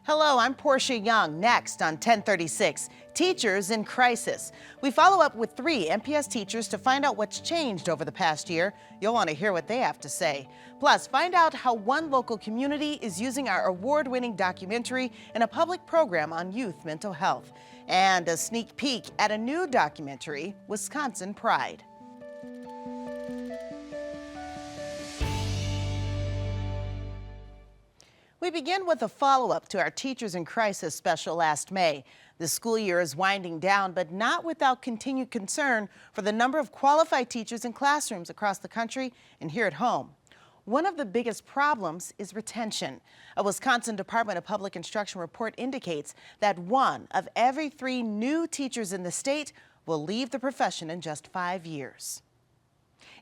Hello, I'm Portia Young. Next on 1036, Teachers in Crisis. We follow up with 3 MPS teachers to find out what's changed over the past year. You'll want to hear what they have to say. Plus, find out how one local community is using our award-winning documentary in a public program on youth mental health. And a sneak peek at a new documentary, Wisconsin Pride. We begin with a follow-up to our Teachers in Crisis special last May. The school year is winding down, but not without continued concern for the number of qualified teachers in classrooms across the country and here at home. One of the biggest problems is retention. A Wisconsin Department of Public Instruction report indicates that 1 of every 3 new teachers in the state will leave the profession in just 5 years.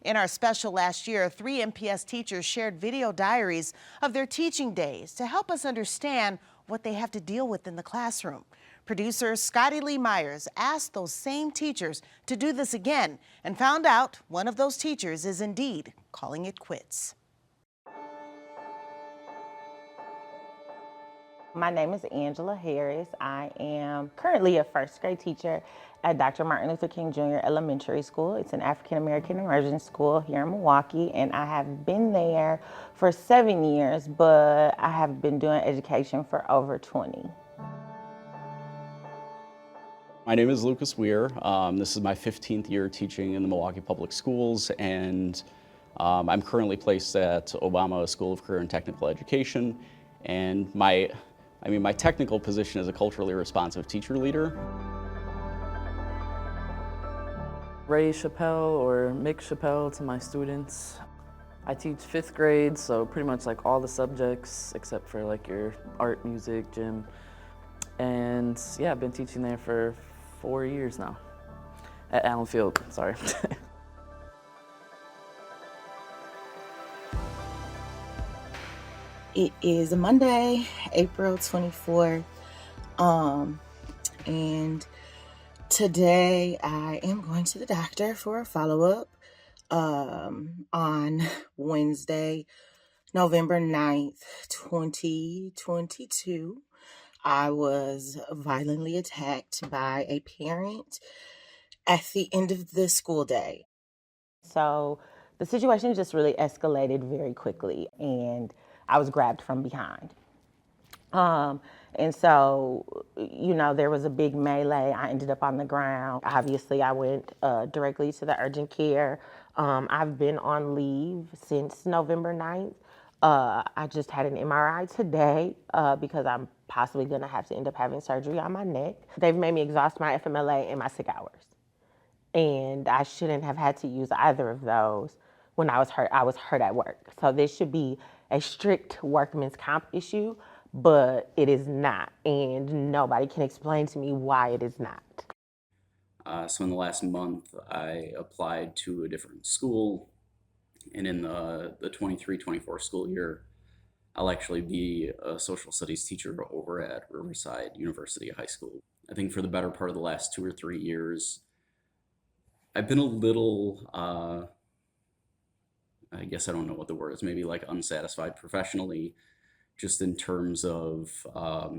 In our special last year, 3 MPS teachers shared video diaries of their teaching days to help us understand what they have to deal with in the classroom. Producer Scotty Lee Myers asked those same teachers to do this again and found out one of those teachers is indeed calling it quits. My name is Angela Harris. I am currently a first grade teacher at Dr. Martin Luther King Jr. Elementary School. It's an African American immersion school here in Milwaukee, and I have been there for 7 years, but I have been doing education for over 20. My name is Lucas Weir. This is my 15th year teaching in the Milwaukee Public Schools, and I'm currently placed at Obama School of Career and Technical Education, and my technical position is a culturally responsive teacher leader. Ray Chappelle or Mick Chappelle to my students. I teach 5th grade, so pretty much like all the subjects except for like your art, music, gym. And yeah, I've been teaching there for 4 years now. At Allen Field, sorry. It is Monday, April 24th, and today I am going to the doctor for a follow-up. On Wednesday, November 9th, 2022, I was violently attacked by a parent at the end of the school day. So the situation just really escalated very quickly, and I was grabbed from behind. And so, there was a big melee. I ended up on the ground. Obviously, I went directly to the urgent care. I've been on leave since November 9th. I just had an MRI today because I'm possibly going to have to end up having surgery on my neck. They've made me exhaust my FMLA and my sick hours. And I shouldn't have had to use either of those when I was hurt. I was hurt at work. So this should be a strict workman's comp issue, but it is not, and nobody can explain to me why it is not. So in the last month, I applied to a different school, and in the 23-24 school year, I'll actually be a social studies teacher over at Riverside University High School. I think for the better part of the last 2 or 3 years, I've been a little, I guess I don't know what the word is, maybe like unsatisfied professionally, just in terms of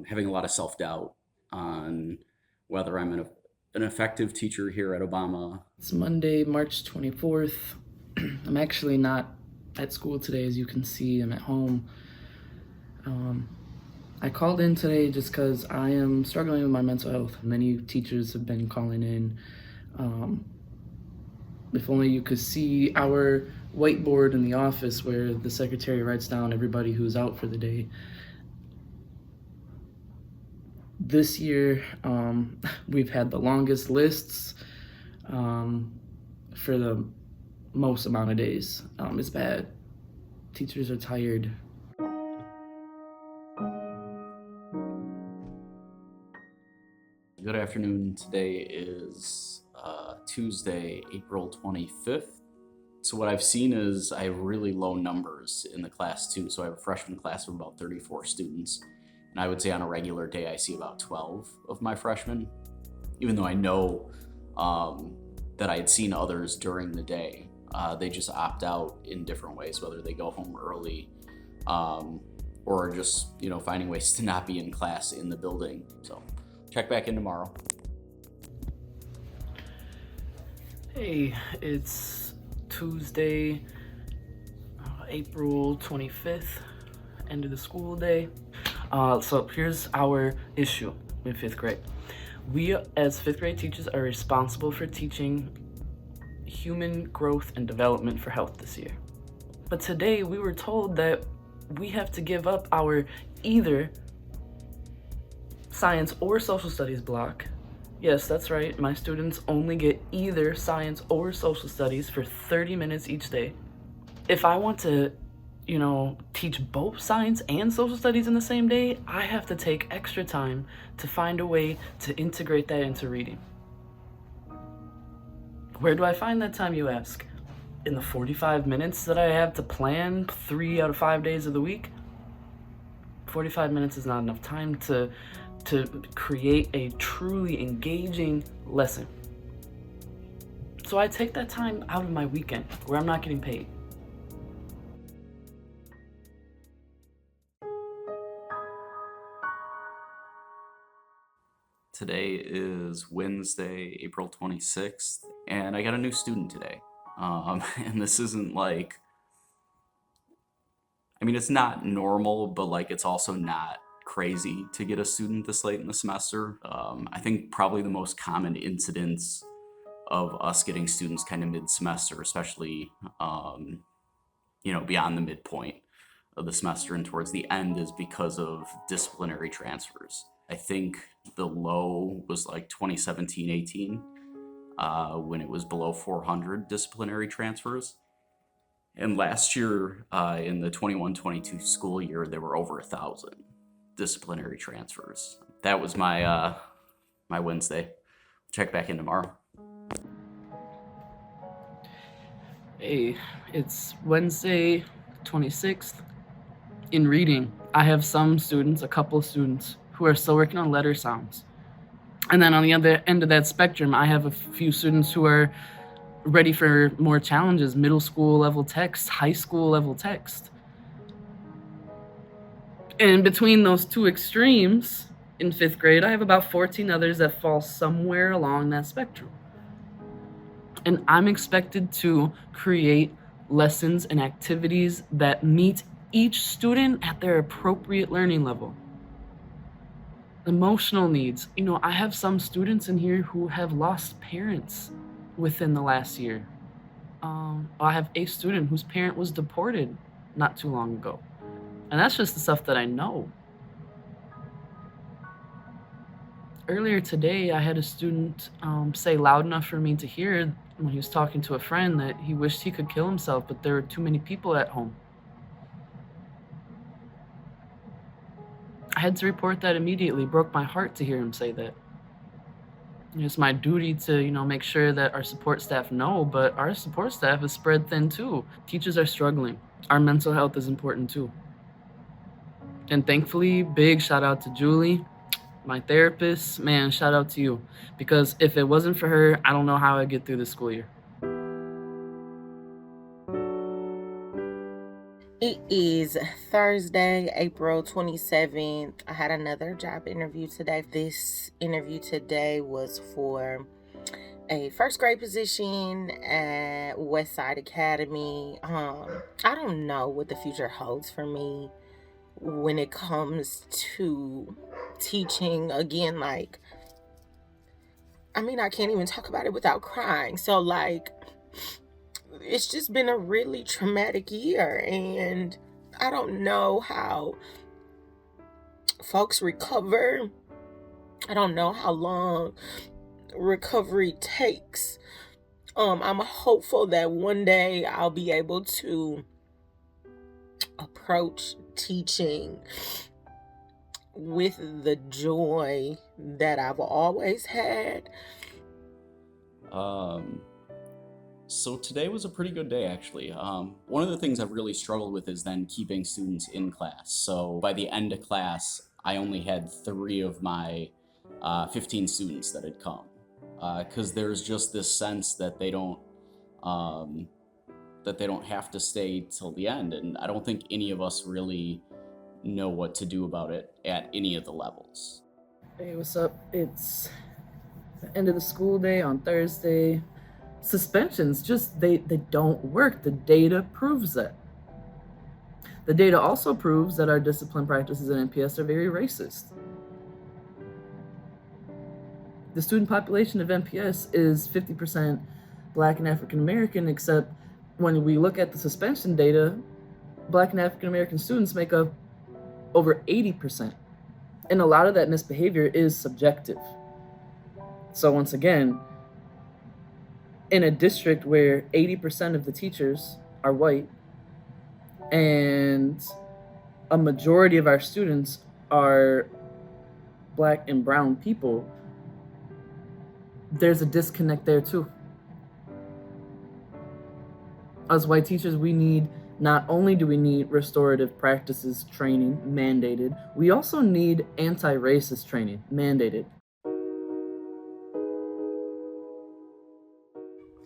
having a lot of self-doubt on whether I'm an effective teacher here at Obama. It's Monday, March 24th. I'm actually not at school today, as you can see. I'm at home. I called in today just because I am struggling with my mental health. Many teachers have been calling in. If only you could see our whiteboard in the office where the secretary writes down everybody who's out for the day. This year, we've had the longest lists for the most amount of days. It's bad. Teachers are tired. Good afternoon. Today is Tuesday, April 25th. So what I've seen is I have really low numbers in the class too. So I have a freshman class of about 34 students. And I would say on a regular day, I see about 12 of my freshmen. Even though I know that I had seen others during the day. They just opt out in different ways, whether they go home early or just, finding ways to not be in class in the building. So check back in tomorrow. Hey, it's Tuesday, April 25th, end of the school day. So here's our issue in 5th grade. We as 5th grade teachers are responsible for teaching human growth and development for health this year. But today we were told that we have to give up our either science or social studies block. Yes, that's right. My students only get either science or social studies for 30 minutes each day. If I want to, teach both science and social studies in the same day, I have to take extra time to find a way to integrate that into reading. Where do I find that time, you ask? In the 45 minutes that I have to plan 3 out of 5 days of the week? 45 minutes is not enough time to create a truly engaging lesson. So I take that time out of my weekend where I'm not getting paid. Today is Wednesday, April 26th, and I got a new student today. And this isn't it's not normal, but it's also not crazy to get a student this late in the semester. I think probably the most common incidents of us getting students kind of mid-semester, especially, beyond the midpoint of the semester and towards the end, is because of disciplinary transfers. I think the low was 2017-18 when it was below 400 disciplinary transfers. And last year, in the 21-22 school year, there were over 1,000 disciplinary transfers. That was my Wednesday. Check back in tomorrow. Hey, it's Wednesday, 26th. In reading, I have a couple of students, who are still working on letter sounds. And then on the other end of that spectrum, I have a few students who are ready for more challenges, middle school level text, high school level text. And between those two extremes, in 5th grade, I have about 14 others that fall somewhere along that spectrum. And I'm expected to create lessons and activities that meet each student at their appropriate learning level. Emotional needs. I have some students in here who have lost parents within the last year. I have a student whose parent was deported not too long ago. And that's just the stuff that I know. Earlier today, I had a student say loud enough for me to hear when he was talking to a friend that he wished he could kill himself, but there were too many people at home. I had to report that immediately. It broke my heart to hear him say that. It's my duty to, make sure that our support staff know, but our support staff is spread thin too. Teachers are struggling. Our mental health is important too. And thankfully, big shout out to Julie, my therapist. Man, shout out to you. Because if it wasn't for her, I don't know how I'd get through this school year. It is Thursday, April 27th. I had another job interview today. This interview today was for a first grade position at Westside Academy. I don't know what the future holds for me when it comes to teaching. Again, I can't even talk about it without crying. So it's just been a really traumatic year, and I don't know how folks recover. I don't know how long recovery takes. I'm hopeful that one day I'll be able to approach teaching with the joy that I've always had. So today was a pretty good day, actually. One of the things I've really struggled with is then keeping students in class. So by the end of class, I only had 3 of my 15 students that had come. because there's just this sense that they don't have to stay till the end, and I don't think any of us really know what to do about it at any of the levels. Hey, what's up? It's the end of the school day on Thursday. Suspensions just they don't work. The data proves that. The data also proves that our discipline practices in MPS are very racist. The student population of MPS is 50% Black and African American, except when we look at the suspension data, Black and African American students make up over 80%. And a lot of that misbehavior is subjective. So once again, in a district where 80% of the teachers are white and a majority of our students are Black and brown people, there's a disconnect there too. As white teachers, not only do we need restorative practices training mandated, we also need anti-racist training mandated.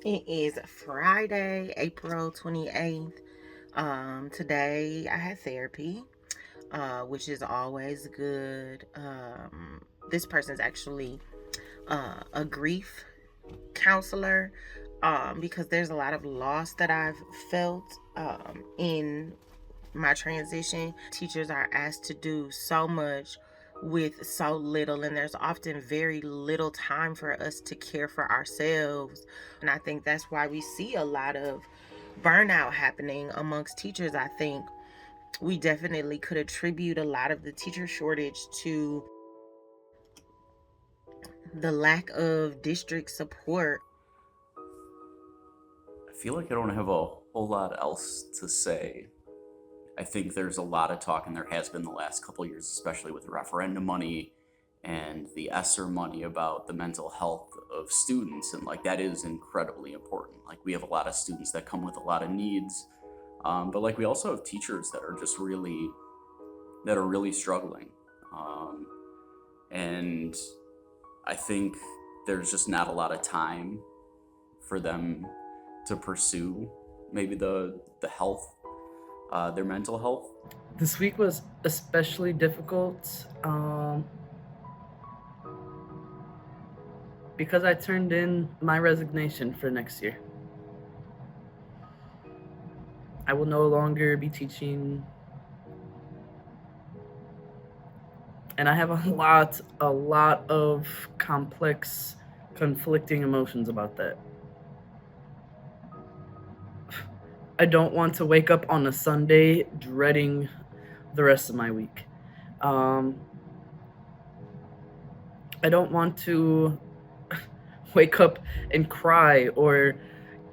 It is Friday, April 28th. Today I had therapy, which is always good. This person's actually a grief counselor, because there's a lot of loss that I've felt in my transition. Teachers are asked to do so much with so little, and there's often very little time for us to care for ourselves. And I think that's why we see a lot of burnout happening amongst teachers. I think we definitely could attribute a lot of the teacher shortage to the lack of district support. I feel like I don't have a whole lot else to say. I think there's a lot of talk, and there has been the last couple of years, especially with the referendum money and the ESSER money, about the mental health of students, and like that is incredibly important. Like we have a lot of students that come with a lot of needs, but like we also have teachers that are just really struggling, and I think there's just not a lot of time for them to pursue maybe the health, their mental health. This week was especially difficult because I turned in my resignation for next year. I will no longer be teaching, and I have a lot of complex, conflicting emotions about that. I don't want to wake up on a Sunday dreading the rest of my week. I don't want to wake up and cry, or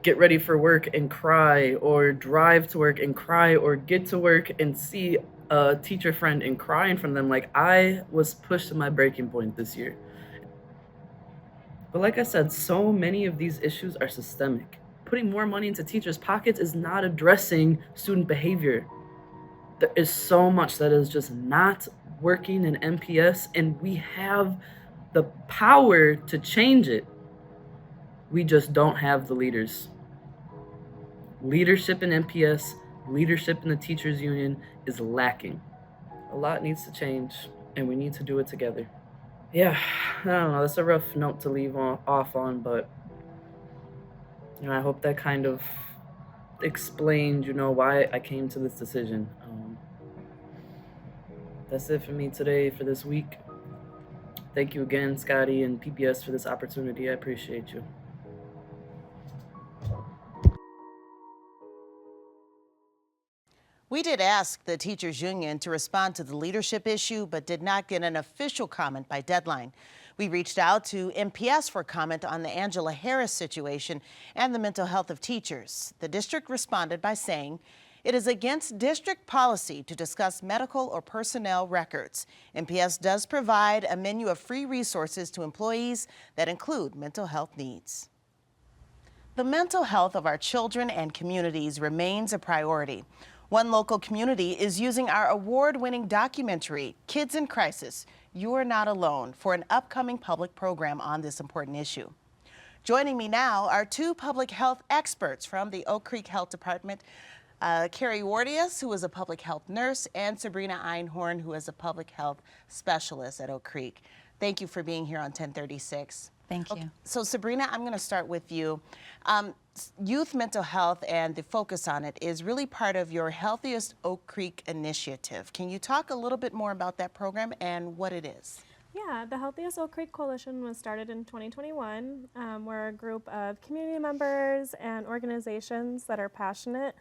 get ready for work and cry, or drive to work and cry, or get to work and see a teacher friend and cry in front of them. Like, I was pushed to my breaking point this year. But like I said, so many of these issues are systemic. Putting more money into teachers' pockets is not addressing student behavior. There is so much that is just not working in MPS, and we have the power to change it. We just don't have the leaders. Leadership in MPS, leadership in the teachers union is lacking. A lot needs to change, and we need to do it together. Yeah, I don't know, that's a rough note to leave off on, but I hope that kind of explained, why I came to this decision. That's it for me today, for this week. Thank you again, Scotty and PBS, for this opportunity. I appreciate you. We did ask the teachers union to respond to the leadership issue, but did not get an official comment by deadline. We reached out to MPS for comment on the Angela Harris situation and the mental health of teachers. The district responded by saying it is against district policy to discuss medical or personnel records. MPS does provide a menu of free resources to employees that include mental health needs. The mental health of our children and communities remains a priority. One local community is using our award-winning documentary, Kids in Crisis, You're Not Alone, for an upcoming public program on this important issue. Joining me now are two public health experts from the Oak Creek Health Department, Carrie Wardius, who is a public health nurse, and Sabrina Einhorn, who is a public health specialist at Oak Creek. Thank you for being here on 1036. Thank you. So Sabrina, I'm going to start with you. Youth mental health and the focus on it is really part of your Healthiest Oak Creek initiative. Can you talk a little bit more about that program and what it is? Yeah, the Healthiest Oak Creek Coalition was started in 2021. We're a group of community members and organizations that are passionate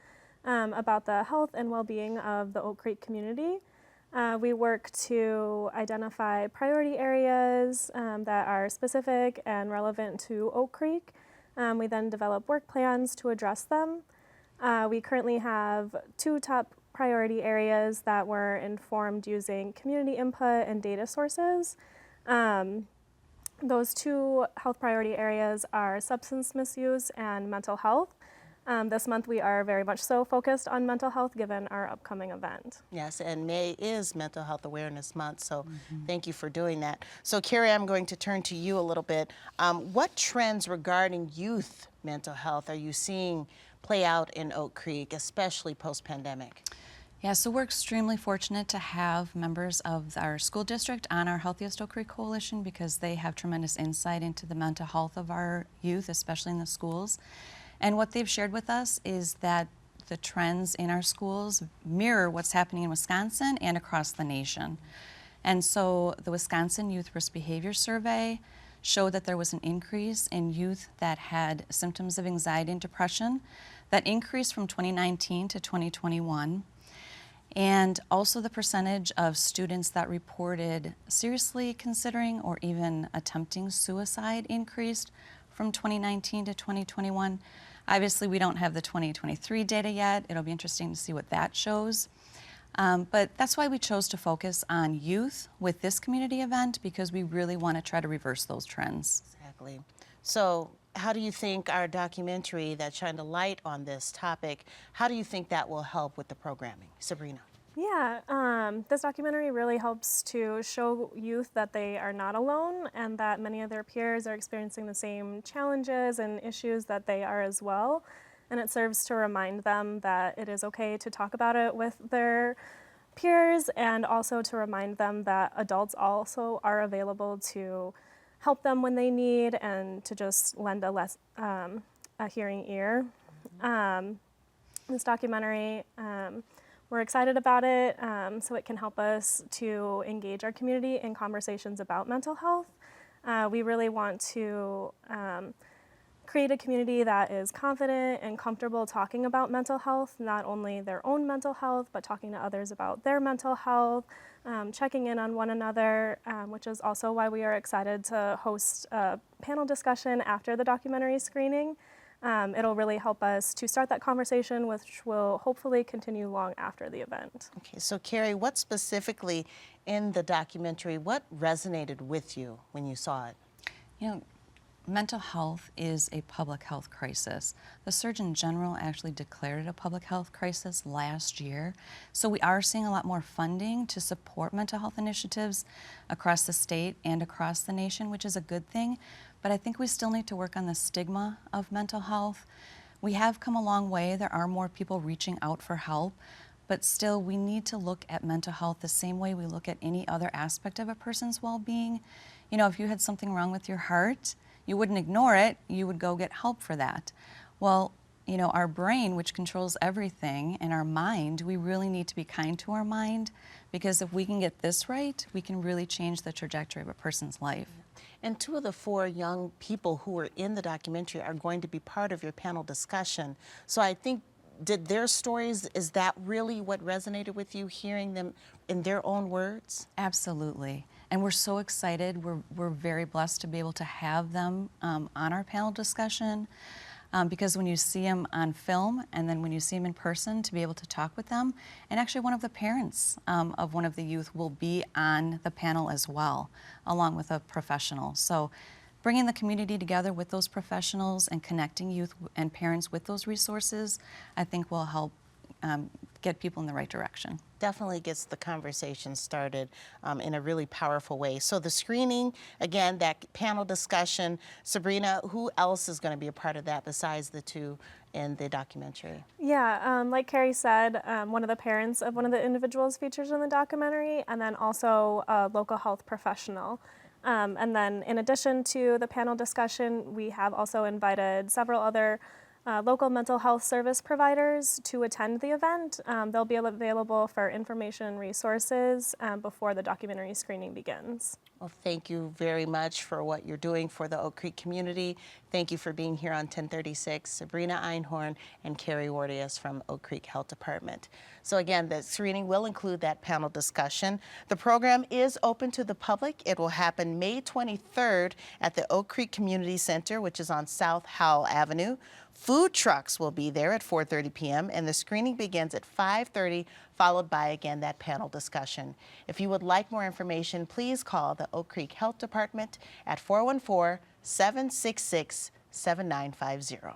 about the health and well-being of the Oak Creek community. We work to identify priority areas that are specific and relevant to Oak Creek. We then develop work plans to address them. We currently have two top priority areas that were informed using community input and data sources. Those two health priority areas are substance misuse and mental health. This month we are very much so focused on mental health given our upcoming event. Yes, and May is Mental Health Awareness Month, so thank you for doing that. So Carrie, I'm going to turn to you a little bit. What trends regarding youth mental health are you seeing play out in Oak Creek, especially post-pandemic? Yeah, so we're extremely fortunate to have members of our school district on our Healthiest Oak Creek Coalition because they have tremendous insight into the mental health of our youth, especially in the schools. And what they've shared with us is that the trends in our schools mirror what's happening in Wisconsin and across the nation. And so the Wisconsin Youth Risk Behavior Survey showed that there was an increase in youth that had symptoms of anxiety and depression that increased from 2019 to 2021. And also the percentage of students that reported seriously considering or even attempting suicide increased from 2019 to 2021. Obviously, we don't have the 2023 data yet. It'll be interesting to see what that shows. But that's why we chose to focus on youth with this community event because we really want to try to reverse those trends. Exactly. So how do you think our documentary that shined a light on this topic, how do you think that will help with the programming? Sabrina. Yeah, this documentary really helps to show youth that they are not alone and that many of their peers are experiencing the same challenges and issues that they are as well. And it serves to remind them that it is okay to talk about it with their peers and also to remind them that adults also are available to help them when they need and to just lend a hearing ear. This documentary, we're excited about it so it can help us to engage our community in conversations about mental health. We really want to create a community that is confident and comfortable talking about mental health, not only their own mental health, but talking to others about their mental health, checking in on one another, which is also why we are excited to host a panel discussion after the documentary screening. It'll really help us to start that conversation, which will hopefully continue long after the event. Okay, so Carrie, what specifically in the documentary, what resonated with you when you saw it? You know, mental health is a public health crisis. The Surgeon General actually declared it a public health crisis last year. So we are seeing a lot more funding to support mental health initiatives across the state and across the nation, which is a good thing. But I think we still need to work on the stigma of mental health. We have come a long way. There are more people reaching out for help, but still we need to look at mental health the same way we look at any other aspect of a person's well-being. You know, if you had something wrong with your heart, you wouldn't ignore it, you would go get help for that. Well, you know, our brain, which controls everything, and our mind, we really need to be kind to our mind because if we can get this right, we can really change the trajectory of a person's life. And two of the four young people who were in the documentary are going to be part of your panel discussion. So I think, did their stories, is that really what resonated with you, hearing them in their own words? Absolutely. And we're so excited. We're very blessed to be able to have them on our panel discussion. Because when you see them on film and then when you see them in person, to be able to talk with them. And actually one of the parents of one of the youth will be on the panel as well, along with a professional. So bringing the community together with those professionals and connecting youth and parents with those resources, I think will help get people in the right direction. Definitely gets the conversation started in a really powerful way. So the screening, again, that panel discussion. Sabrina, who else is going to be a part of that besides the two in the documentary? Yeah, like Carrie said, one of the parents of one of the individuals featured in the documentary, and then also a local health professional. And then in addition to the panel discussion, we have also invited several other local mental health service providers to attend the event. They'll be available for information and resources before the documentary screening begins. Well, thank you very much for what you're doing for the Oak Creek community. Thank you for being here on 1036, Sabrina Einhorn and Carrie Wardias from Oak Creek Health Department. So again, the screening will include that panel discussion. The program is open to the public. It will happen May 23rd at the Oak Creek Community Center, which is on South Howell Avenue. Food trucks will be there at 4:30 p.m. and the screening begins at 5:30, followed by, again, that panel discussion. If you would like more information, please call the Oak Creek Health Department at 414-766-7950.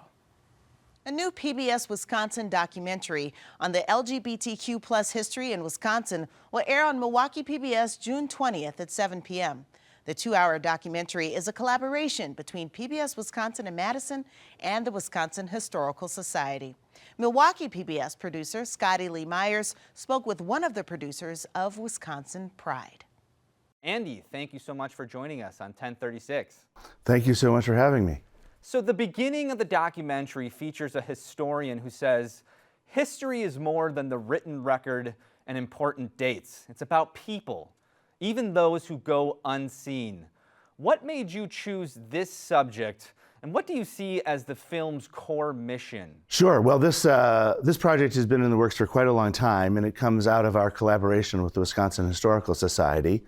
A new PBS Wisconsin documentary on the LGBTQ plus history in Wisconsin will air on Milwaukee PBS June 20th at 7 p.m. The 2-hour documentary is a collaboration between PBS Wisconsin in Madison and the Wisconsin Historical Society. Milwaukee PBS producer Scotty Lee Myers spoke with one of the producers of Wisconsin Pride. Andy, thank you so much for joining us on 1036. Thank you so much for having me. So the beginning of the documentary features a historian who says, history is more than the written record and important dates. It's about people, even those who go unseen. What made you choose this subject, and what do you see as the film's core mission? Sure. Well, this project has been in the works for quite a long time, and it comes out of our collaboration with the Wisconsin Historical Society.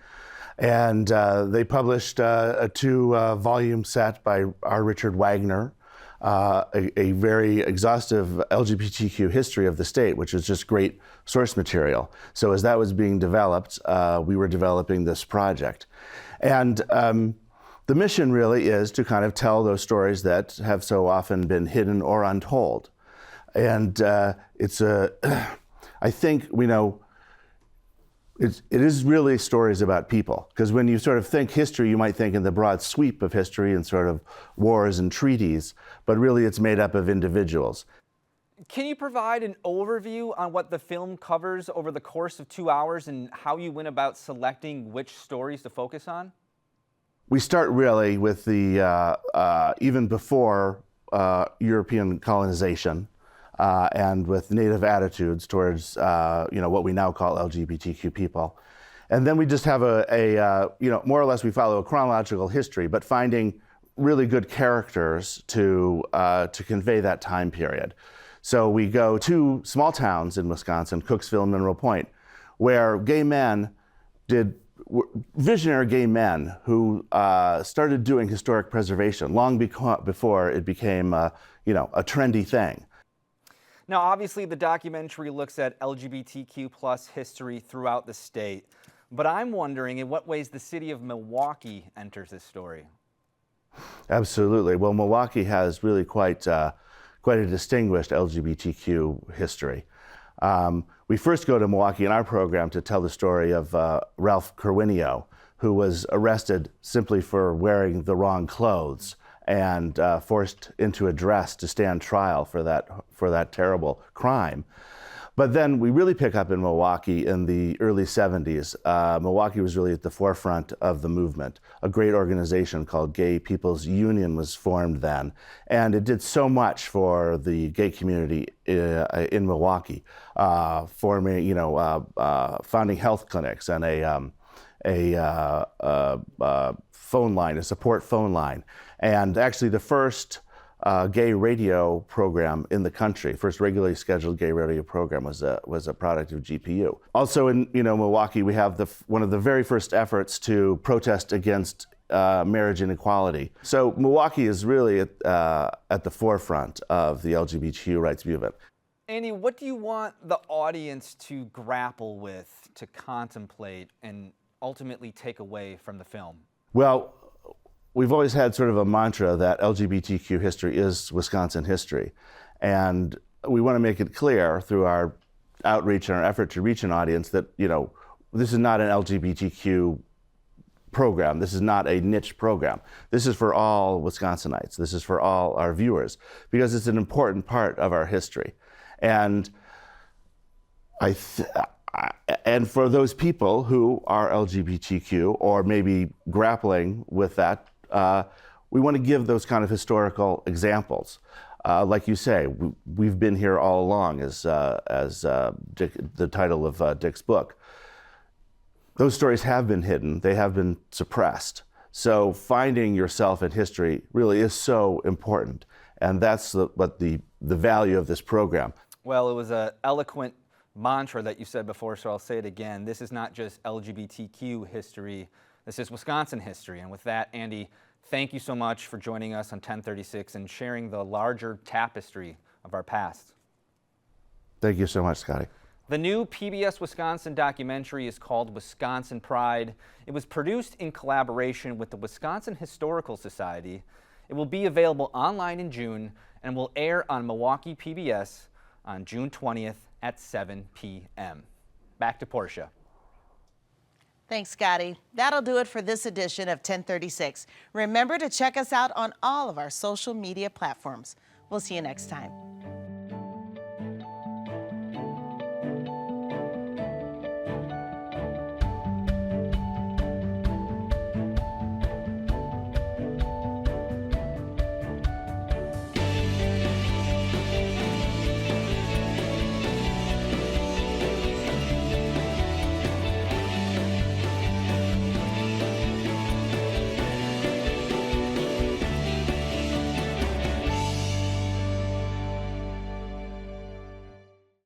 And they published a 2-volume set by R. Richard Wagner, a very exhaustive LGBTQ history of the state, which is just great source material. So as that was being developed, we were developing this project. And the mission really is to kind of tell those stories that have so often been hidden or untold. And I think, it is really stories about people, because when you sort of think history, you might think in the broad sweep of history and sort of wars and treaties, but really it's made up of individuals. Can you provide an overview on what the film covers over the course of 2 hours and how you went about selecting which stories to focus on? We start really with the, even before European colonization, and with Native attitudes towards, what we now call LGBTQ people. And then we just have more or less we follow a chronological history, but finding really good characters to convey that time period. So we go to small towns in Wisconsin, Cooksville and Mineral Point, where visionary gay men who started doing historic preservation long before it became, a trendy thing. Now, obviously, the documentary looks at LGBTQ plus history throughout the state, but I'm wondering in what ways the city of Milwaukee enters this story. Absolutely. Well, Milwaukee has really quite a distinguished LGBTQ history. We first go to Milwaukee in our program to tell the story of Ralph Carwinio, who was arrested simply for wearing the wrong clothes and forced into a dress to stand trial for that terrible crime. But then we really pick up in Milwaukee in the early 70s. Milwaukee was really at the forefront of the movement. A great organization called Gay People's Union was formed then, and it did so much for the gay community in Milwaukee, founding health clinics and a phone line, a support phone line. And actually the first gay radio program in the country, first regularly scheduled gay radio program was a product of GPU. Also in Milwaukee, we have one of the very first efforts to protest against marriage inequality. So Milwaukee is really at the forefront of the LGBTQ rights movement. Andy, what do you want the audience to grapple with, to contemplate, and ultimately take away from the film? Well, we've always had sort of a mantra that LGBTQ history is Wisconsin history. And we want to make it clear through our outreach and our effort to reach an audience that, this is not an LGBTQ program. This is not a niche program. This is for all Wisconsinites. This is for all our viewers, because it's an important part of our history. And and for those people who are LGBTQ or maybe grappling with that, we want to give those kind of historical examples. Like you say, we've been here all along, as Dick, the title of Dick's book. Those stories have been hidden. They have been suppressed. So finding yourself in history really is so important. And that's what the value of this program. Well, it was an eloquent mantra that you said before, so I'll say it again. This is not just LGBTQ history. This is Wisconsin history. And with that, Andy, thank you so much for joining us on 1036 and sharing the larger tapestry of our past. Thank you so much, Scotty. The new PBS Wisconsin documentary is called Wisconsin Pride. It was produced in collaboration with the Wisconsin Historical Society. It will be available online in June and will air on Milwaukee PBS on June 20th at 7 p.m. Back to Portia. Thanks, Scotty. That'll do it for this edition of 1036. Remember to check us out on all of our social media platforms. We'll see you next time.